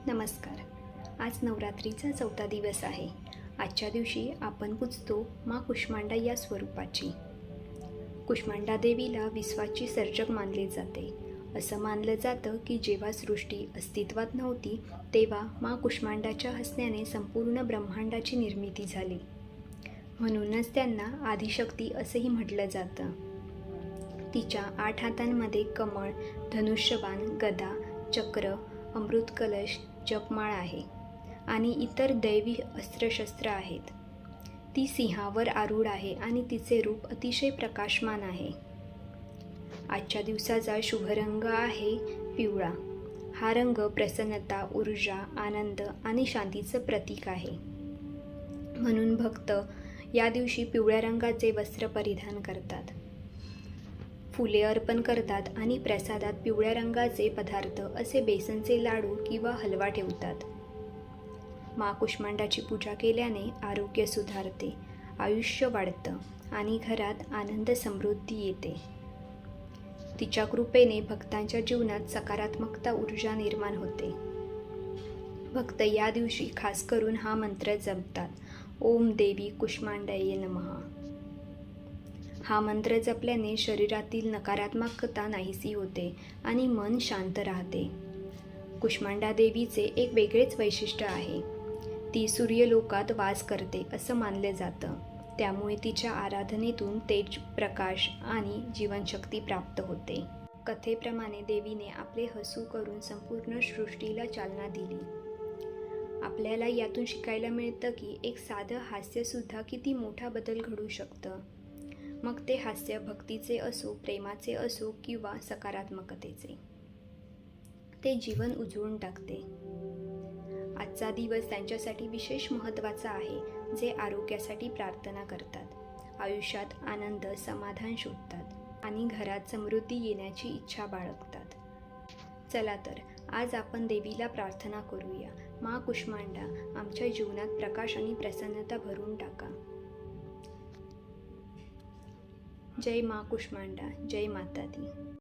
नमस्कार. आज नवरात्रीचा 4था दिवस आहे. आजच्या दिवशी आपण पूजतो माँ कुष्मांडा या स्वरूपाची. कुष्मांडा देवीला विश्वाची सर्जक मानले जाते. असं मानलं जातं की जेव्हा सृष्टी अस्तित्वात नव्हती तेव्हा माँ कुष्मांडाच्या हसण्याने संपूर्ण ब्रह्मांडाची निर्मिती झाली. म्हणूनच त्यांना आदिशक्ती असंही म्हटलं जातं. तिच्या 8 हातांमध्ये कमळ, धनुष्यबाण, गदा, चक्र, अमृत कलश, जपमाळ आहे आणि इतर दैवी अस्त्रशस्त्र आहेत. ती सिंहावर आरूढ आहे आणि तिचे रूप अतिशय प्रकाशमान आहे. आजच्या दिवसाचा शुभ रंग आहे पिवळा. हा रंग प्रसन्नता, ऊर्जा, आनंद आणि शांतीचं प्रतीक आहे. म्हणून भक्त या दिवशी पिवळ्या रंगाचे वस्त्र परिधान करतात, फुले अर्पण करतात आणि प्रसादात पिवळ्या रंगाचे पदार्थ असे बेसनचे लाडू किंवा हलवा ठेवतात. माँ कुष्मांडाची पूजा केल्याने आरोग्य सुधारते, आयुष्य वाढतं आणि घरात आनंद समृद्धी येते. तिच्या कृपेने भक्तांच्या जीवनात सकारात्मकता ऊर्जा निर्माण होते. भक्त या दिवशी खास करून हा मंत्र जपतात, ओम देवी कुष्मांडाय नमः. हा मंत्र जपल्याने शरीरातील नकारात्मकता नाहीशी होते आणि मन शांत राहते. कुष्मांडा देवीचे एक वेगळेच वैशिष्ट्य आहे. ती सूर्यलोकात वास करते असं मानले जातं. त्यामुळे तिच्या आराधनेतून तेज, प्रकाश आणि जीवनशक्ती प्राप्त होते. कथेप्रमाणे देवीने आपले हसू करून संपूर्ण सृष्टीला चालना दिली. आपल्याला यातून शिकायला मिळतं की एक साधं हास्यसुद्धा किती मोठा बदल घडवू शकतं. मग ते हास्य भक्तीचे असो, प्रेमाचे असो किंवा सकारात्मकतेचे, ते जीवन उजळून टाकते. आजचा दिवस त्यांच्यासाठी विशेष महत्त्वाचा आहे, जे आरोग्यासाठी प्रार्थना करतात, आयुष्यात आनंद, समाधान शोधतात आणि घरात समृद्धी येण्याची इच्छा बाळगतात. चला तर आज आपण देवीला प्रार्थना करूया. माँ कुष्मांडा, आमच्या जीवनात प्रकाश आणि प्रसन्नता भरून टाका. जय माँ कुष्मांडा, जय माता दी.